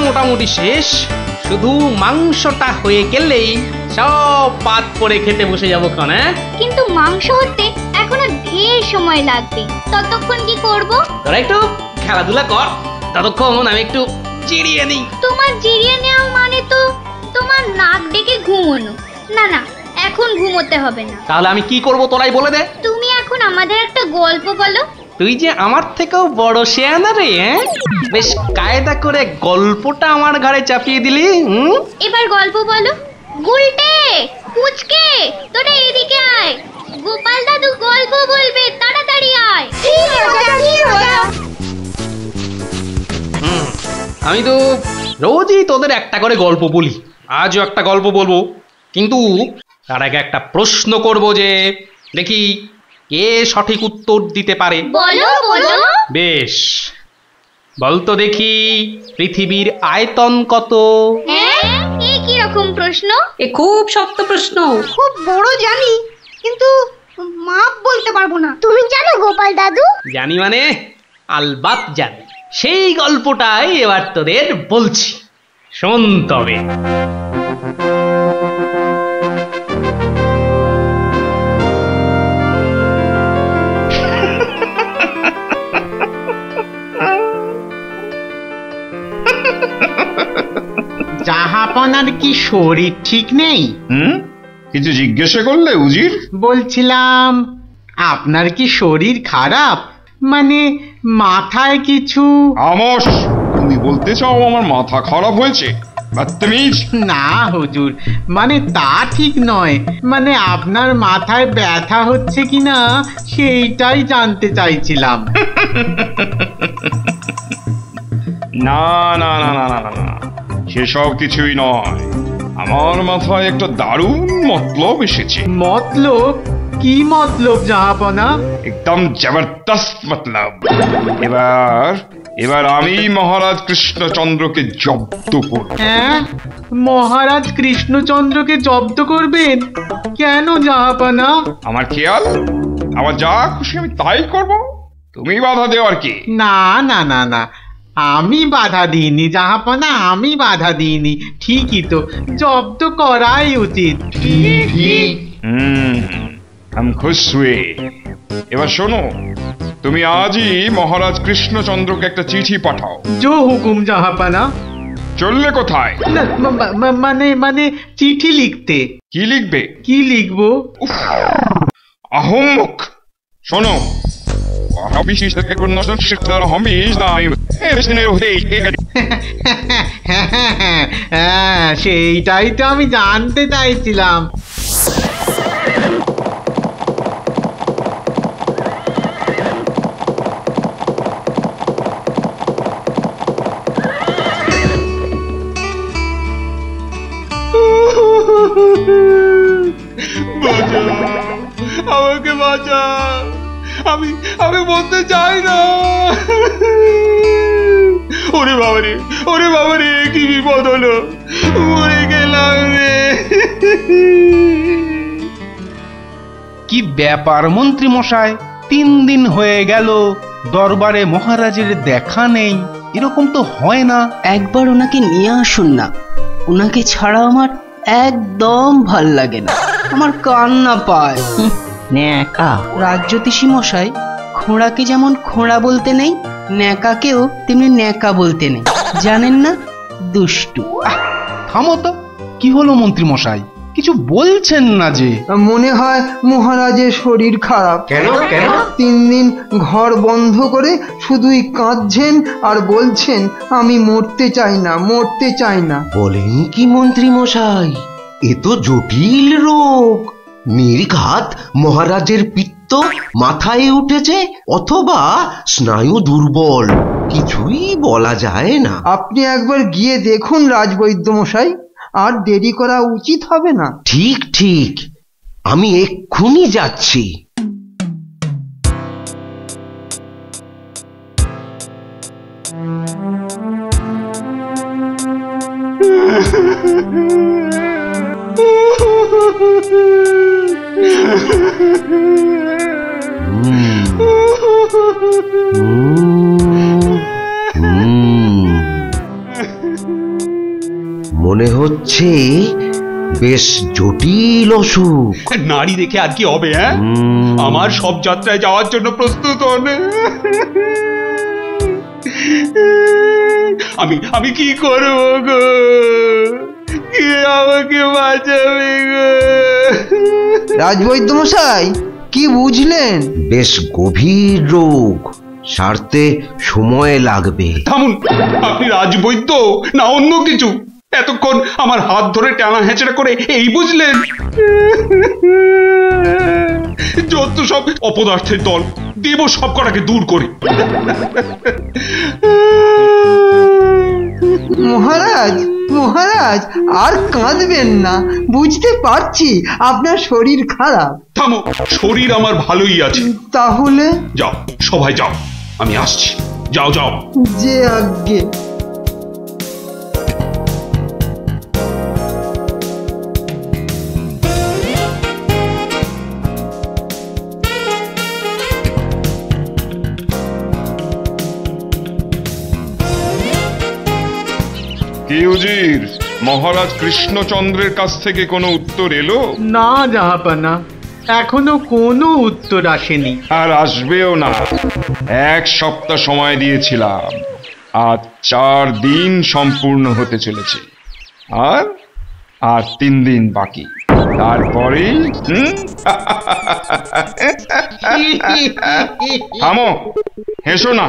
মোটামুটি শেষ, শুধু মাংসটা হয়ে গেলেই সব পাত করে খেতে বসে যাবো ক্ষণ। কিন্তু মাংস হতে এখনো ঢের সময় লাগবে, ততক্ষণ কি করব? তোরা একটু খেলাধুলা কর, ততক্ষণ আমি একটু জিরিয়ে নিই। তোমার জিরিয়ে নেওয়া মানে তো তোমার নাক ডেকে ঘুমোনো। না না, এখন ঘুমোতে হবে না। তাহলে আমি কি করব তোরাই বলে দে। তুমি এখন আমাদের একটা গল্প বলো। তুই যে আমার থেকেও বড় শেয়ানা রে, বেশ কায়দা করে গল্পটা আমার ঘাড়ে চাপিয়ে দিলি। এবার গল্প বলো। গুলটে, পুচকে, তোরা এদিকে আয়, গোপাল দাদু গল্প বলবে, তাড়াতাড়ি আয়। আমি তো রোজই তোদের একটা করে গল্প বলি, আজও একটা গল্প বলবো, কিন্তু তার আগে একটা প্রশ্ন করব, যে দেখি কে সঠিক উত্তর দিতে পারে। বলো বলো। বেশ, বলতো দেখি পৃথিবীর আয়তন কত? এ কি রকম প্রশ্ন? এ খুব শক্ত প্রশ্ন। খুব বড় জানি, কিন্তু মাপ বলতে পারবো না। তুমি জানো গোপাল দাদু? জানি মানে আলবাত জানি। সেই গল্পটাই এবার তোদের বলছি, শোন তবে। জাহাপনার কি শরীর ঠিক নেই? কিছু জিজ্ঞাসা করলে উজির? বলছিলাম আপনার কি শরীর খারাপ, মানে মাথায় কিছু? আমস, তুমি বলতে চাও আমার মাথা খারাপ হয়েছে? বদতমিজ। না হুজুর, মানে তা ঠিক নয়, মানে আপনার মাথায় ব্যথা হচ্ছে কিনা সেইটাই জানতে চাইছিলাম। না না না না না না, সেসব কিছুই নয়। আমার মাথায় একটা দারুণ মতলব এসেছে। মতলব? কি মতলব জাহাপনা? একদম জবরদস্ত মতলব। এবার আমি মহারাজ কৃষ্ণচন্দ্রকে জব্দ করব। হ্যাঁ, মহারাজ কৃষ্ণচন্দ্রকে জব্দ করবেন? কেন জাহাপনা? আমার খেয়াল, আমার যা খুশি আমি তাই করব, তুমি বাধা দেওয়ার কি? না না না না, আমি বাধা দিইনি জাহাপনা, আমি বাধা দিইনি। ঠিকই তো, জব্দ করাই উচিত। हम खुश हुए। এবার শোনো, তুমি আজই মহারাজ কৃষ্ণচন্দ্রকে একটা চিঠি পাঠাও। জো হুকুম জাহাপনা। চললে কোথায়? না, মানে চিঠি লিখতে। কি লিখবে? কি লিখবো? আহম্মক। শোনো, হ্যাঁ, সেইটাই তো আমি জানতে চাইছিলাম। আমাকে বাঁচা, আমি বলতে চাই না। ওরে বাবারে, কি বিপদ হলো, মরে গেলাম রে। কি ব্যাপার মন্ত্রী মশাই, 3 দিন হয়ে গেল দরবারে মহারাজের দেখা নেই, এরকম তো হয় না। একবার ওনাকে নিয়ে আসুন না, ওনাকে ছাড়া আমার একদম ভাল লাগে না, আমার কান্না পায়। ন্যাকা রাজজ্যোতিষী মশাই, খোঁড়াকে যেমন খোঁড়া বলতে নেই, ন্যাকাকেও তেমনি ন্যাকা বলতে নেই, জানেন না? দুষ্টু। থামো তো, কি হলো মন্ত্রী মশাই, কিছু বলছেন না যে? মনে হয় মহারাজের শরীর খারাপ। কেন? 3 দিন ঘর বন্ধ করে শুধুই কাঁদছেন আর বলছেন আমি মরতে চাই না। বলেন কি মন্ত্রী মশাই, এ তো জটিল রোগ। নির্ঘাত মহারাজের পিত্ত মাথায় উঠেছে, অথবা স্নায়ু দুর্বল, কিছুই বলা যায় না। আপনি একবার গিয়ে দেখুন রাজবৈদ্য মশাই, আর দেরি করা উচিত হবে না। ঠিক, আমি এক্ষুনি যাচ্ছি। মনে হচ্ছে বেশ জটিল অসুখ। নারী দেখে আর কি হবে? হ্যাঁ, আমার সব যাত্রায় যাওয়ার জন্য প্রস্তুত হন। আমি কি করব গো? কে আমাকে বাঁচাবে গো? রাজবৈদ্য মশাই, কি বুঝলেন? বেশ গভীর রোগ, সারতে সময় লাগবে। থামুন, আপনি রাজবৈদ্য না অন্য কিছু? এতক্ষণ আমার হাত ধরে টানা হেঁচড়া করে এই বুঝলেন? যত সব অপদার্থের দল, দেব সব কটাকে দূর করে। মহারাজ, মহারাজ, আর কাঁদবেন না। বুঝতে পারছি আপনার শরীর খারাপ। থামো, শরীর আমার ভালোই আছে। তাহলে যাও, সবাই যাও, আমি আসছি। যাও যাও। যে আজ্ঞে। কি উজির, মহারাজ কৃষ্ণচন্দ্রের কাছ থেকে কোনো উত্তর এলো? না জাহাপানা, এখনো কোনো উত্তর আসেনি। আর আসবেও না। 1 সপ্তাহ সময় দিয়েছিলাম, আজ 4 দিন সম্পূর্ণ হতে চলেছে। আর 3 দিন বাকি, তারপরেই থামো, হেসো না।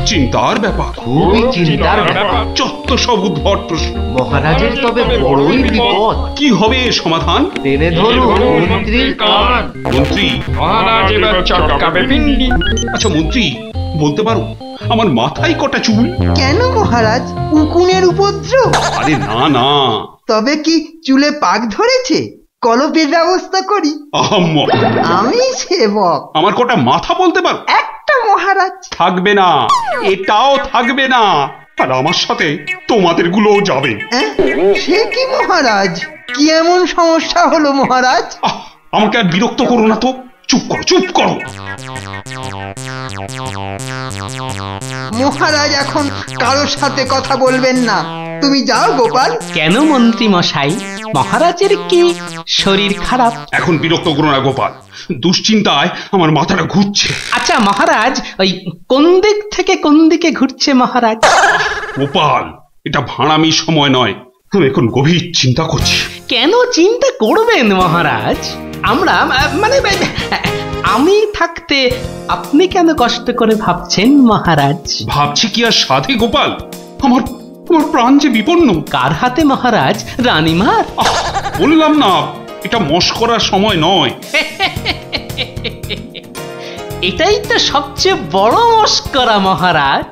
চিন্তার ব্যাপার, খুবই চিন্তার ব্যাপার। যত সব উদ্ভট প্রশ্ন। মহারাজের তবে বড়ই বিপদ। কি হবে এর সমাধান? টেনে ধরুন মন্ত্রীর কান। মন্ত্রী? আচ্ছা মন্ত্রী, বলতে পারো আমার মাথায় কটা চুল? কেন মহারাজ, উকুনের উপদ্রব? আরে না না। তবে কি চুলে পাক ধরেছে? কলপের ব্যবস্থা করি। আহাম্মক। আমি সেবক। আমার কটা মাথা বলতে পারো? একটা মহারাজ। থাকবে না, এটাও থাকবে না। আর আমার সাথে তোমাদের গুলোও যাবে। সে কি মহারাজ? কি এমন সমস্যা হলো মহারাজ? আমাকে আর বিরক্ত করো না তো। চুপ করো, চুপ করো। মহারাজ এখন কারোর সাথে কথা বলবেন না। তুমি যাও গোপাল। কেন মন্ত্রী মশাই, মহারাজের কি শরীর খারাপ? এখন বিরক্ত করো না গোপাল, দুশ্চিন্তায় আমার মাথাটা ঘুরছে। আচ্ছা মহারাজ, ওই কোন দিক থেকে কোন দিকে ঘুরছে মহারাজ? গোপাল, এটা ভাঁড়ামির সময় নয়। আমি এখন গভীর চিন্তা করছি। কেন চিন্তা করবেন মহারাজ? আমরা মানে আমি থাকতে আপনি কেন কষ্ট করে ভাবছেন মহারাজ? ভাবছি কি আর সাধে গোপাল? আমার প্রাণ যে বিপন্ন। কার হাতে মহারাজ? রানীমার? বললাম না, এটা মশকরার সময় নয়। এটাই তো সবচেয়ে বড় মশকরা মহারাজ।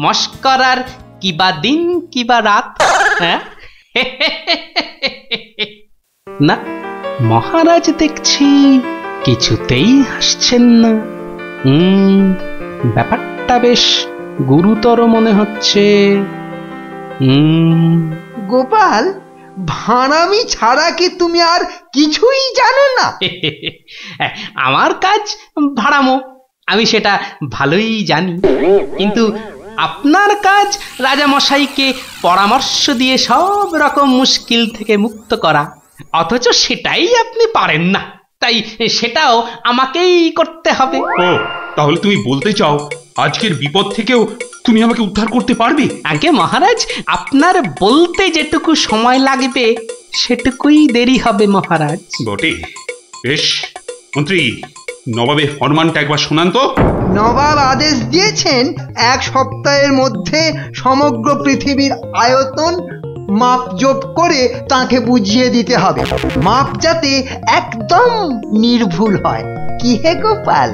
মশকরার কিবা দিন কিবা রাত। হ্যাঁ না, মহারাজ দেখছি কিছুতেই হাসছেন না। ব্যাপারটা বেশ গুরুতর মনে হচ্ছে। গোপাল, ভাঁড়ামি ছাড়া কি তুমি আর কিছুই জানো না? আমার কাজ ভাড়ামো, আমি সেটা ভালোই জানি। কিন্তু আপনার কাজ রাজামশাইকে পরামর্শ দিয়ে সব রকম মুশকিল থেকে মুক্ত করা, অথচ সেটাই আপনি পারেন না। তাই সেটাও আমাকেই করতে হবে। ও, তাহলে তুমি বলতে চাও আজকের বিপদ থেকেও তুমি আমাকে উদ্ধার করতে পারবে? আগে মহারাজ, আপনার বলতে যেটুকু সময় লাগবে সেটুকুই দেরি হবে মহারাজ। বটে, বেশ। মন্ত্রী, নবাবের ফরমানটা একবার শোনান তো। নবাব আদেশ দিয়েছেন 1 সপ্তাহের মধ্যে সমগ্র পৃথিবীর আয়তন মাপজোপ করে তাকে বুঝিয়ে দিতে হবে। মাপ যাতে একদম নির্ভুল হয়। কি হে গোপাল,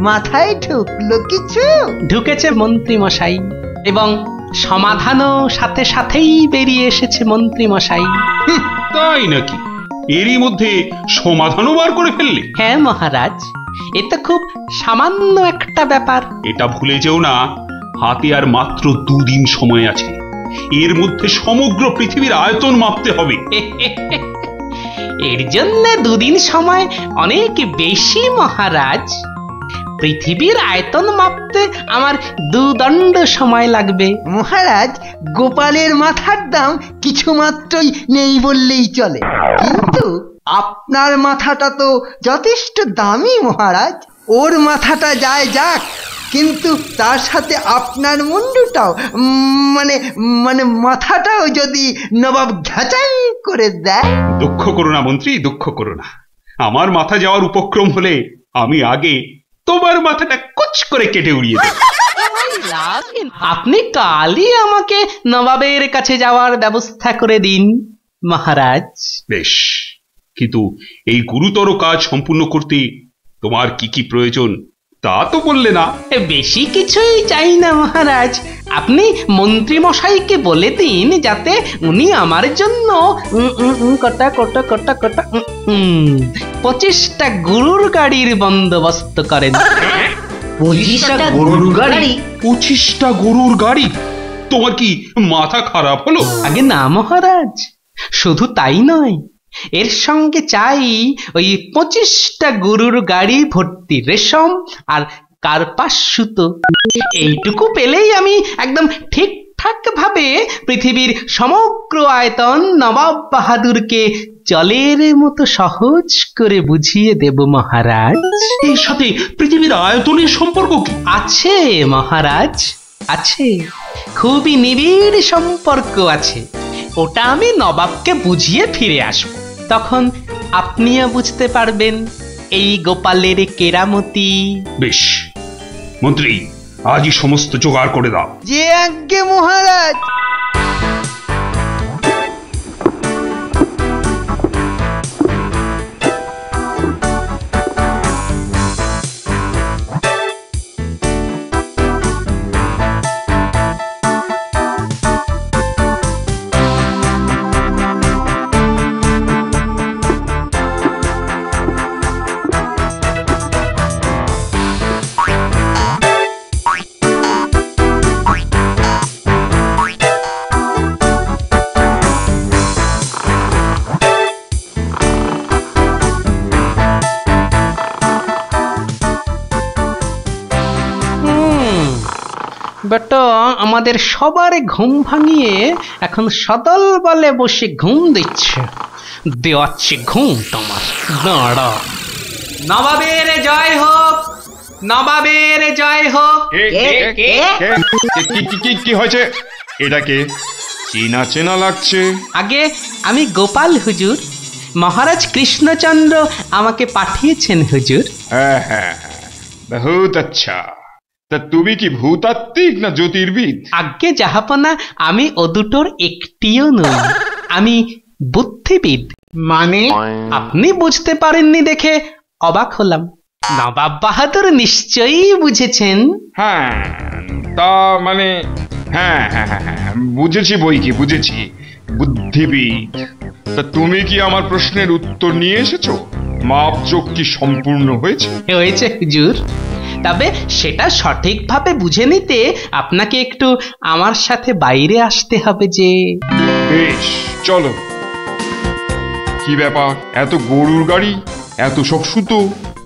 মাথায় ঢুকলো কিছু? ঢুকেছে মন্ত্রী মশাই, এবং সমাধানও সাথে সাথেই বেরিয়ে এসেছে মন্ত্রী মশাই। তাই নাকি? এরই মধ্যে সমাধানও বার করে ফেললে? হ্যাঁ মহারাজ, এ তো খুব সামান্য একটা ব্যাপার। এটা ভুলে যেও না, হাতে আর মাত্র 2 দিন সময় আছে। এর মধ্যে সমগ্র পৃথিবীর আয়তন মাপতে হবে। এর জন্য 2 দিন সময় অনেক বেশি মহারাজ। পৃথিবীর আয়তন মাপতে আমার 2 দণ্ড সময় লাগবে। মহারাজ, গোপালের মাথার দাম কিছু মাত্রই নেই বললেই চলে, কিন্তু আপনার মাথাটা তো যথেষ্ট দামি মহারাজ। ওর মাথাটা যায় যাক, কিন্তু তার সাথে আপনার মুন্ডুটাও মানে মাথাটাও যদি নবাব ঘাঁচাই করে দেয়। দুঃখ করো না মন্ত্রী, দুঃখ করো না। আমার মাথা যাওয়ার উপক্রম হলে আমি আগে তোমার মাথাটা কুচ করে কেটে উড়িয়ে দেব। আপনি কালই আমাকে নবাবের কাছে যাওয়ার ব্যবস্থা করে দিন মহারাজ। বেশ, কিন্তু এই গুরুতর কাজ সম্পূর্ণ করতে তোমার কি কি প্রয়োজন তা তো বললে না। বেশি কিছুই চাই না মহারাজ। আপনি মন্ত্রী মশাইকে বলে দিন যাতে উনি আমার জন্য 25টা গরুর গাড়ির বন্দোবস্ত করেন। 25টা গরুর গাড়ি? 25টা গরুর গাড়ি? তোমার কি মাথা খারাপ হলো? আগে না মহারাজ, শুধু তাই নয়, এর সঙ্গে চাই ওই 25টা গরুর গাড়ি ভর্তি রেশম আর কার্পাস সুতো। এইটুকু পেলেই আমি একদম ঠিকঠাক ভাবে পৃথিবীর সমগ্র আয়তন নবাব বাহাদুরকে জলের মতো সহজ করে বুঝিয়ে দেব মহারাজ। এর সাথে পৃথিবীর আয়তনের সম্পর্ক কি? আছে মহারাজ, আছে, খুবই নিবিড় সম্পর্ক আছে। ওটা আমি নবাবকে বুঝিয়ে ফিরে আসব, তখন আপনিও বুঝতে পারবেন এই গোপালের কেরামতি। বেশ মন্ত্রী, আজই সমস্ত জোগাড় করে দাও। যে আজ্ঞে মহারাজ। বেটা আমাদের সবার ঘুম ভাঙিয়ে এখন সদল বলে বসে ঘুম দিচ্ছে। দেওয়াচ্ছে ঘুম তোমার, দাঁড়া। নবাবের জয় হোক, নবাবের জয় হোক। কি হয়েছে? এটাকে চেনা চেনা লাগছে। আগে আমি গোপাল হুজুর, মহারাজ কৃষ্ণচন্দ্র আমাকে পাঠিয়েছেন হুজুর। হ্যাঁ হ্যাঁ, বহুত আচ্ছা। তা তুমি কি ভূতাত্ত্বিক না জ্যোতির্বিদ? আজ্ঞে জাহাপনা, আমি ও দুটোর একটিও নই, আমি বুদ্ধিবিদ। মানে? আপনি বুঝতে পারেননি দেখে অবাক হলাম। নবাব বাহাদুর নিশ্চয়ই বুঝেছেন। হ্যাঁ, তা মানে হ্যাঁ হ্যাঁ হ্যাঁ, বুঝেছি বই কি, বুঝেছি, বুদ্ধিবিদ। তা তুমি কি আমার প্রশ্নের উত্তর নিয়ে এসেছো? মাপজোক কি সম্পূর্ণ হয়েছে? হয়েছে হুজুর, তবে সেটা সঠিকভাবে বুঝে নিতে আপনাকে একটু আমার সাথে বাইরে আসতে হবে যে। বেশ, চলো। কি ব্যাপার, এত গরুর গাড়ি, এত সব সুতো,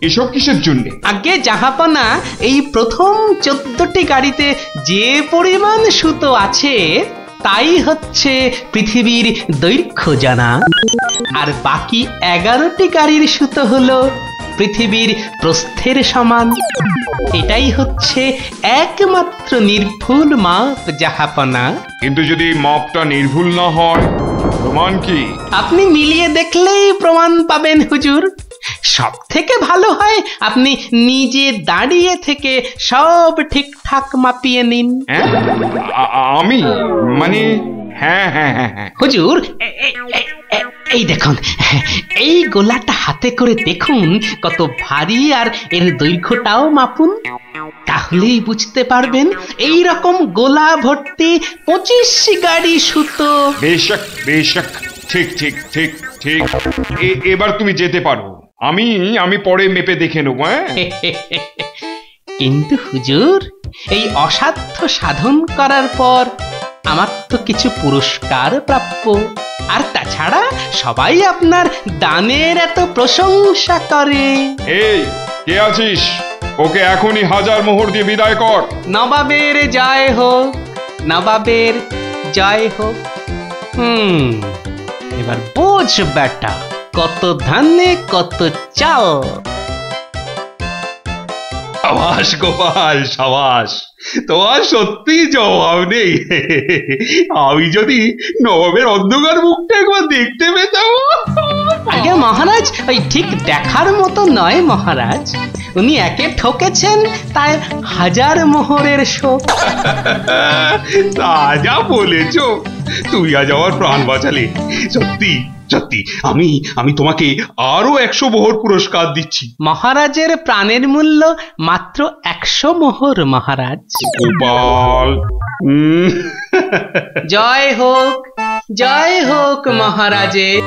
এসব কিসের জন্য? আগে জাহাপনা, এই প্রথম 14টি গাড়িতে যে পরিমাণ সুতো আছে তাই হচ্ছে পৃথিবীর দৈর্ঘ্য জানা, আর বাকি 11টি গাড়ির সুতো হলো পৃথিবীর প্রস্থের সমান। এটাই হচ্ছে একমাত্র নির্ভুল মাপ জাহাপনা। কিন্তু যদি মাপটা নির্ভুল না হয়, প্রমাণ কি? আপনি মিলিয়ে দেখলেই প্রমাণ পাবেন হুজুর। সব থেকে ভালো হয় আপনি নিজে দাঁড়িয়ে থেকে সব ঠিকঠাক মাপিয়ে নিন। আমি মানে? হ্যাঁ হ্যাঁ হ্যাঁ হ্যাঁ হুজুর, এই দেখুন, এই গোলাটা হাতে করে দেখুন কত ভারী, আর এর দৈর্ঘ্যটাও মাপুন, তাহলেই বুঝতে পারবেন এই রকম গোলা ভর্তি 25 গাড়ি সুতো। বেশক বেশক, ঠিক ঠিক ঠিক ঠিক। এবার তুমি যেতে পারো। আমি পরে মেপে দেখে নেবো। হ্যাঁ কিন্তু হুজুর, এই অসাধ্য সাধন করার পর আমার তো কিছু পুরস্কার প্রাপ্য। আর তাছাড়া সবাই আপনার দানের এত প্রশংসা করে। এই কে আছিস? ওকে এখনই 1000 মোহর দিয়ে বিদায় কর। নবাবের জয় হোক, নবাবের জয় হোক। এবার বোঝ বেটা, কত ধানে কত চাল। সাবাস গোপাল, সাবাস, তোমার সত্যি জবাব নেই। আমি যদি নবাবের অন্ধকার মুখটা একবার দেখতে পেতাম। আগে মহারাজ, ওই ঠিক দেখার মতো নয় মহারাজ। উনি একে ঠকেছেন, তাই 1000 মোহরের শোক। তা যা বলেছ, তুমি আজ আমার প্রাণ বাঁচালে। সত্যি সত্যি আমি তোমাকে আরো 100 মোহর পুরস্কার দিচ্ছি। মহারাজের প্রাণের মূল্য মাত্র 100 মোহর মহারাজ। গোপাল, জয় হোক মহারাজের।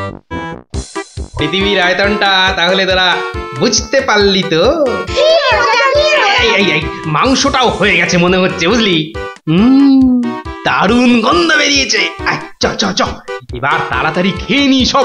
পৃথিবীর আয়তনটা তাহলে তোরা বুঝতে পারলি তো? এই মাংসটাও হয়ে গেছে মনে হচ্ছে, বুঝলি? দারুণ গন্ধ বেরিয়েছে। চ চ চ, এবার তাড়াতাড়ি খেয়ে নি সব।